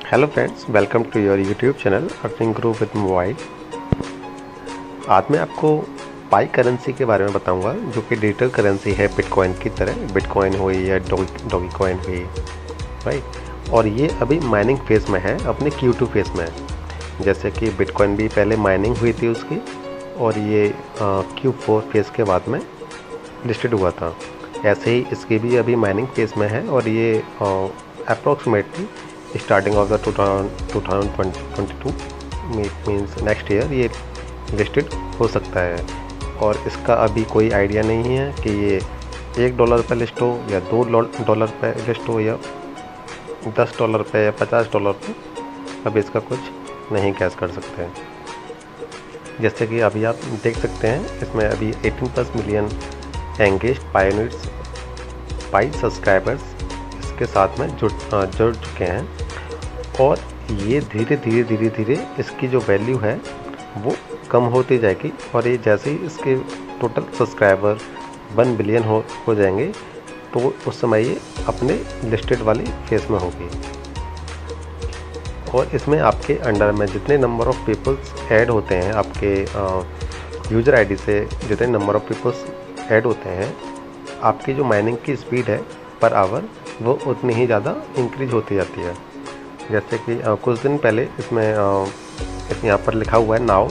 Hello friends, welcome to your YouTube channel earning grow with mobile. आज मैं आपको पाई currency के बारे में बताऊंगा, जो कि डिजिटल करेंसी है बिटकॉइन की तरह। बिटकॉइन हुई या डॉगी कॉइन हुई, राइट। और ये अभी माइनिंग फेज़ में है, अपने Q2 फेज़ में है। जैसे कि बिटकॉइन भी पहले माइनिंग हुई थी उसकी, और ये Q4 फेज़ के बाद में लिस्टेड हुआ था। ऐसे ही इसकी भी अभी माइनिंग फेज़ में है, और ये approximately starting of the 2022 means next year ये लिस्टेड हो सकता है। और इसका अभी कोई आइडिया नहीं है कि ये $1 पे लिस्ट हो या $2 पे लिस्ट हो या $10 पे या $50 पे। अभी इसका कुछ नहीं कैश कर सकते हैं। जैसे कि अभी आप देख सकते हैं, इसमें अभी 18+ मिलियन एंगेज्ड पाई सब्सक्राइबर्स इसके साथ में जुड़ चुके हैं। और ये धीरे धीरे इसकी जो वैल्यू है वो कम होती जाएगी, और ये जैसे ही इसके टोटल सब्सक्राइबर 1 बिलियन हो जाएंगे, तो उस समय ये अपने लिस्टेड वाली फेस में होगी। और इसमें आपके अंडर में जितने नंबर ऑफ़ पीपल्स ऐड होते हैं, आपके यूज़र आईडी से जितने नंबर ऑफ़ पीपल्स ऐड होते हैं, आपकी जो माइनिंग की स्पीड है पर आवर वो उतनी ही ज़्यादा इंक्रीज होती जाती है। जैसे कि कुछ दिन पहले इसमें यहाँ पर लिखा हुआ है नाउ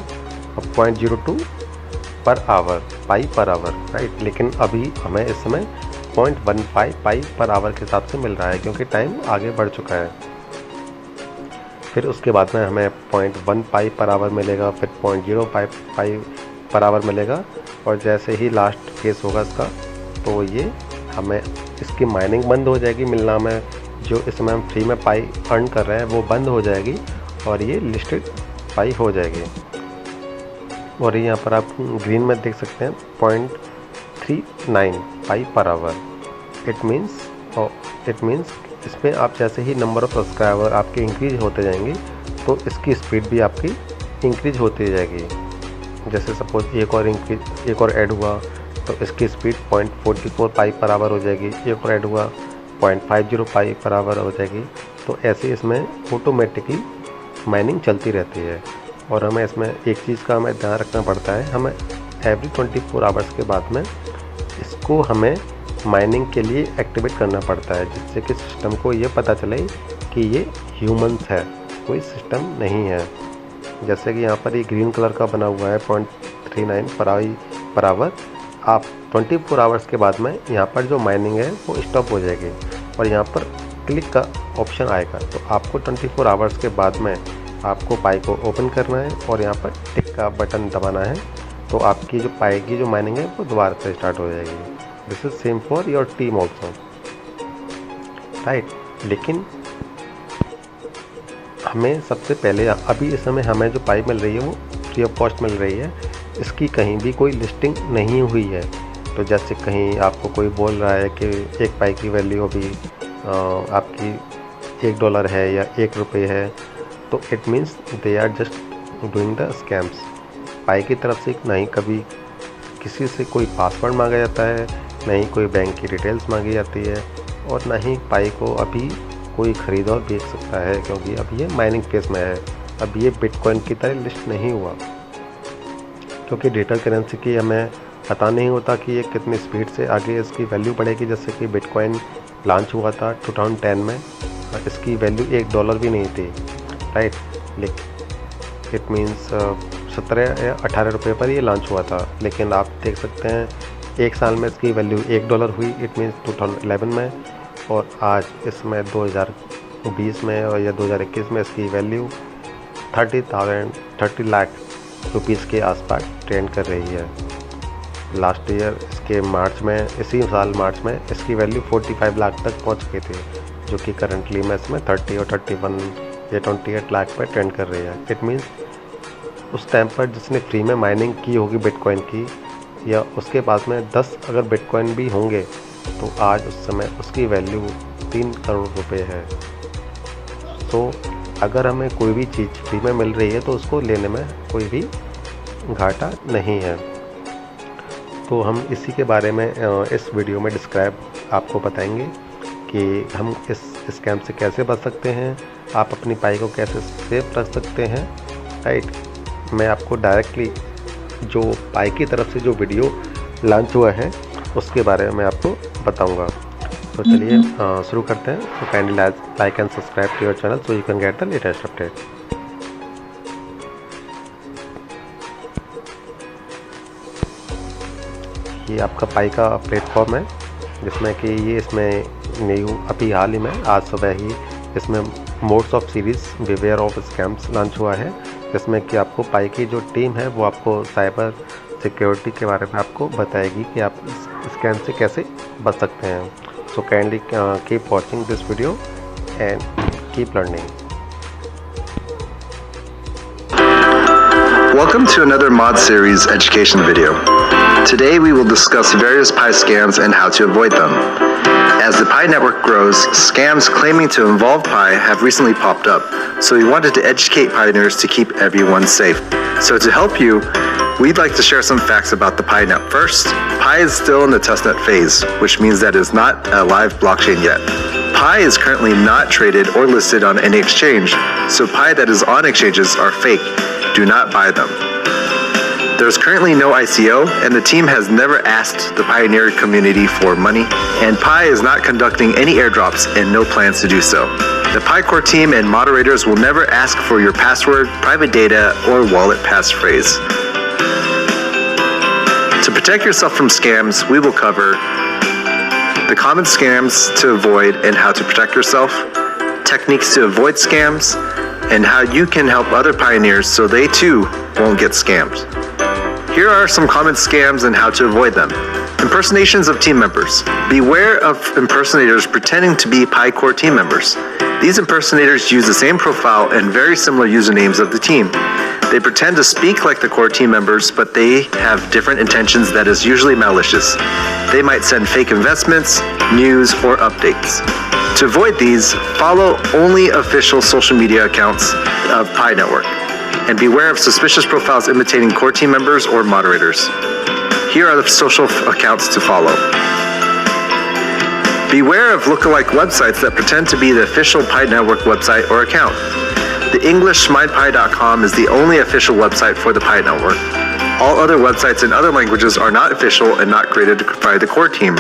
0.02 पर आवर, पाई पर आवर, राइट। लेकिन अभी हमें इस समय 0.15 पाई पर आवर के हिसाब से मिल रहा है, क्योंकि टाइम आगे बढ़ चुका है। फिर उसके बाद में हमें 0.1 पाई पर आवर मिलेगा, फिर 0.05 पाई पर आवर मिलेगा। और जैसे ही लास्ट केस होगा इसका, तो ये हमें इसकी माइनिंग बंद हो जाएगी मिलना में। जो इस समय हम फ्री में पाई अर्न कर रहे हैं वो बंद हो जाएगी, और ये लिस्टेड पाई हो जाएगी। और यहाँ पर आप ग्रीन में देख सकते हैं 0.39 पाई पर आवर। इट मीन्स इसमें आप जैसे ही नंबर ऑफ़ सब्सक्राइबर आपके इंक्रीज होते जाएंगे, तो इसकी स्पीड भी आपकी इंक्रीज होती जाएगी। जैसे सपोज एक और ऐड हुआ, तो इसकी स्पीड 0.44 पाई पर आवर हो जाएगी। एक और ऐड हुआ 0.50 पाई पर आवर हो जाएगी। तो ऐसे इसमें ऑटोमेटिकली माइनिंग चलती रहती है। और हमें इसमें एक चीज़ का हमें ध्यान रखना पड़ता है, हमें एवरी 24 आवर्स के बाद में इसको हमें माइनिंग के लिए एक्टिवेट करना पड़ता है, जिससे कि सिस्टम को ये पता चले कि ये ह्यूमंस है, कोई सिस्टम नहीं है। जैसे कि यहाँ पर ये ग्रीन कलर का बना हुआ है 0.39 पर आवर। आप 24 आवर्स के बाद में यहाँ पर जो माइनिंग है वो स्टॉप हो जाएगी, और यहाँ पर क्लिक का ऑप्शन आएगा। तो आपको 24 आवर्स के बाद में आपको पाई को ओपन करना है, और यहाँ पर टिक का बटन दबाना है। तो आपकी जो पाई की जो माइनिंग है वो दोबारा से स्टार्ट हो जाएगी। This is same for your team also, right. लेकिन हमें सबसे पहले अभी इस समय हमें जो पाई मिल रही है वो फ्री ऑफ कॉस्ट मिल रही है। इसकी कहीं भी कोई लिस्टिंग नहीं हुई है। तो जैसे कहीं आपको कोई बोल रहा है कि एक पाई की वैल्यू अभी आपकी $1 है या ₹1 है, तो it means they are just doing the scams. पाई की तरफ से नहीं कभी किसी से कोई पासवर्ड मांगा जाता है, नहीं कोई बैंक की डिटेल्स मांगी जाती है, और ना ही पाई को अभी कोई ख़रीद और बेच सकता है, क्योंकि अभी ये माइनिंग फेज़ में है। अभी ये बिटकॉइन की तरह लिस्ट नहीं हुआ, क्योंकि डिजिटल करेंसी की हमें पता नहीं होता कि ये कितनी स्पीड से आगे इसकी वैल्यू बढ़ेगी। जैसे कि बिटकॉइन लॉन्च हुआ था 2010 में, इसकी वैल्यू $1 भी नहीं थी, राइट। लेकिन इट मीन्स 17 या 18 रुपये पर ये लॉन्च हुआ था। लेकिन आप देख सकते हैं एक साल में इसकी वैल्यू $1 हुई, इट मीन्स 2011 में। और आज इसमें 2020 में और या 2021 में इसकी वैल्यू 30 लाख रुपीज़ के आसपास ट्रेंड कर रही है। लास्ट ईयर इसके इसी साल मार्च में इसकी वैल्यू 45 लाख तक पहुंच गई थी, जो कि करंटली में इसमें 30 और 31 या 28 लाख पर ट्रेंड कर रही है। इट मीन्स उस टाइम पर जिसने फ्री में माइनिंग की होगी बिटकॉइन की, या उसके पास में 10 अगर बिटकॉइन भी होंगे, तो आज उस समय उसकी वैल्यू 3 करोड़ रुपए है। तो अगर हमें कोई भी चीज़ फ्री में मिल रही है, तो उसको लेने में कोई भी घाटा नहीं है। तो हम इसी के बारे में इस वीडियो में डिस्क्राइब आपको बताएंगे कि हम इस स्कैम से कैसे बच सकते हैं, आप अपनी पाई को कैसे सेफ रख सकते हैं, राइट। मैं आपको डायरेक्टली जो पाई की तरफ से जो वीडियो लॉन्च हुआ है उसके बारे में आपको बताऊंगा। तो चलिए शुरू करते हैं। तो kindly like and subscribe to your channel so you can get the latest update. ये आपका पाई का प्लेटफॉर्म है जिसमें कि इसमें न्यू अभी हाल ही में आज सुबह ही इसमें modes of series beware of scams launch हुआ है, जिसमें कि आपको पाई की जो टीम है वो आपको साइबर सिक्योरिटी के बारे में आपको बताएगी कि आप स्कैम से कैसे बच सकते हैं। So kindly keep watching this video and keep learning. Welcome to another Mod Series education video. Today we will discuss various Pi scams and how to avoid them. As the Pi network grows, scams claiming to involve Pi have recently popped up, so we wanted to educate pioneers to keep everyone safe. So to help you, we'd like to share some facts about the Pi net. First, Pi is still in the testnet phase, which means that it is not a live blockchain yet. Pi is currently not traded or listed on any exchange, so Pi that is on exchanges are fake. Do not buy them. There's currently no ICO, and the team has never asked the Pioneer community for money, and Pi is not conducting any airdrops and no plans to do so. The Pi core team and moderators will never ask for your password, private data, or wallet passphrase. To protect yourself from scams, we will cover the common scams to avoid and how to protect yourself, techniques to avoid scams, and how you can help other pioneers so they too won't get scammed. Here are some common scams and how to avoid them. Impersonations of team members. Beware of impersonators pretending to be Pi core team members. These impersonators use the same profile and very similar usernames of the team. They pretend to speak like the core team members, but they have different intentions that is usually malicious. They might send fake investments, news, or updates. To avoid these, follow only official social media accounts of Pi Network, and beware of suspicious profiles imitating core team members or moderators. Here are the social accounts to follow. Beware of lookalike websites that pretend to be the official Pi Network website or account. The English mypi.com is the only official website for the Pi Network. All other websites in other languages are not official and not created by the core team.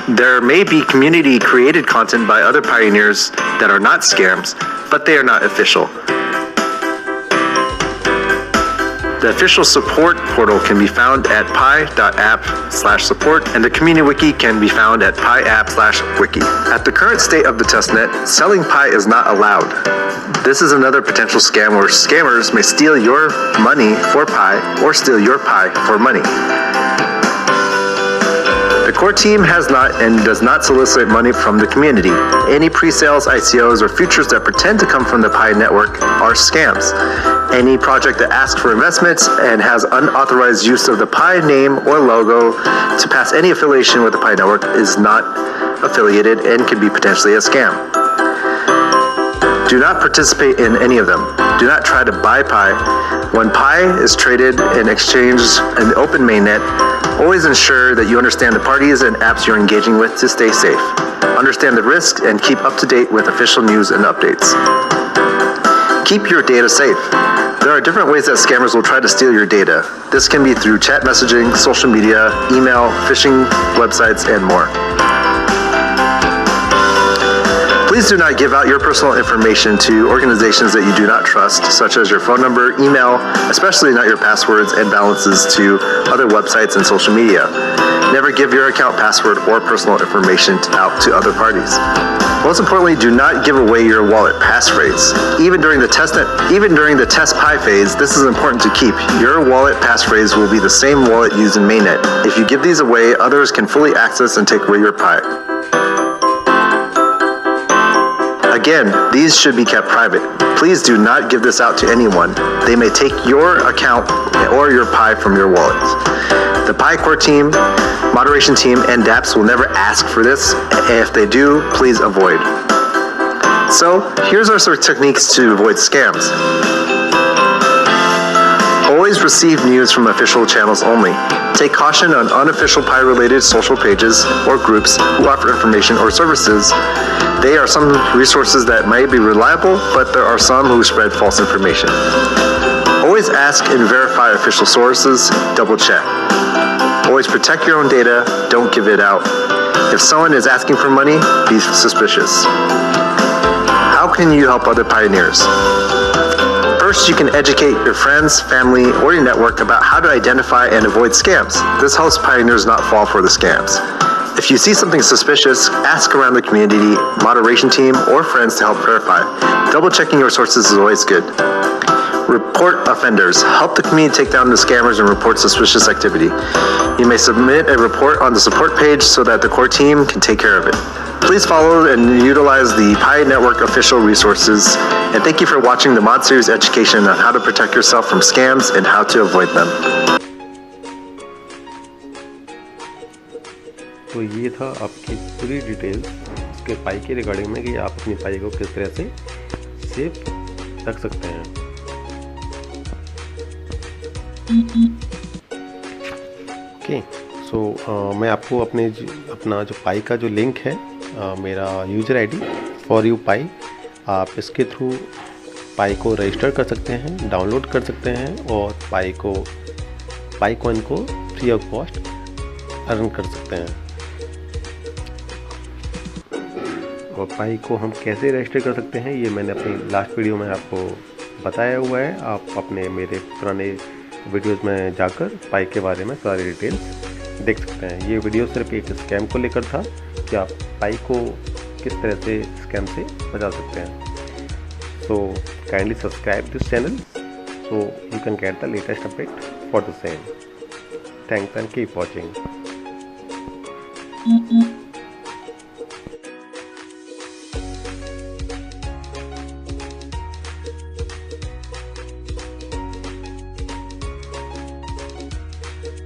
There may be community-created content by other pioneers that are not scams, but they are not official. The official support portal can be found at pi.app/support, and the community wiki can be found at piapp/wiki. At the current state of the testnet, selling Pi is not allowed. This is another potential scam where scammers may steal your money for Pi or steal your Pi for money. The core team has not and does not solicit money from the community. Any pre-sales, ICOs, or futures that pretend to come from the Pi network are scams. Any project that asks for investments and has unauthorized use of the Pi name or logo to pass any affiliation with the Pi network is not affiliated and could be potentially a scam. Do not participate in any of them. Do not try to buy Pi. When Pi is traded and exchanged in the open mainnet, always ensure that you understand the parties and apps you're engaging with to stay safe. Understand the risks and keep up to date with official news and updates. Keep your data safe. There are different ways that scammers will try to steal your data. This can be through chat messaging, social media, email, phishing websites, and more. Please do not give out your personal information to organizations that you do not trust, such as your phone number, email, especially not your passwords and balances to other websites and social media. Never give your account password or personal information out to other parties. Most importantly, do not give away your wallet passphrase. Even during the test Pi phase, this is important to keep. Your wallet passphrase will be the same wallet used in mainnet. If you give these away, others can fully access and take away your Pi. Again, these should be kept private. Please do not give this out to anyone. They may take your account or your Pi from your wallet. The Pi core team, moderation team, and dApps will never ask for this. If they do, please avoid. So, here's our sort of techniques to avoid scams. Always Always receive news from official channels only. Take caution on unofficial Pi-related social pages or groups who offer information or services. They are some resources that might be reliable, but there are some who spread false information. Always ask and verify official sources, double check. Always protect your own data, don't give it out. If someone is asking for money, be suspicious. How can you help other pioneers? First, you can educate your friends, family, or your network about how to identify and avoid scams. This helps pioneers not fall for the scams. If you see something suspicious, ask around the community, moderation team, or friends to help verify. Double checking your sources is always good. Report offenders. Help the community take down the scammers and report suspicious activity. You may submit a report on the support page so that the core team can take care of it. Please follow and utilize the Pi Network official resources. And thank you for watching the Mod Series education on how to protect yourself from scams and how to avoid them. तो ये था आपकी पूरी details उसके पाई के regarding में कि आप अपनी पाई को किस तरह से सेफ रख सकते हैं। ओके, सो मैं आपको अपना जो पाई का जो लिंक है, मेरा यूज़र आईडी फॉर यू पाई, आप इसके थ्रू पाई को रजिस्टर कर सकते हैं, डाउनलोड कर सकते हैं और पाई कॉइन को फ्री ऑफ कॉस्ट अर्न कर सकते हैं। और पाई को हम कैसे रजिस्टर कर सकते हैं ये मैंने अपनी लास्ट वीडियो में आपको बताया हुआ है। आप अपने मेरे पुराने वीडियोस में जाकर पाई के बारे में सारी डिटेल्स देख सकते हैं। ये वीडियो सिर्फ एक स्कैम को लेकर था कि आप पाई को किस तरह से स्कैम से बचा सकते हैं। So kindly subscribe this channel so you can get the latest update for the same. Thanks and keep watching.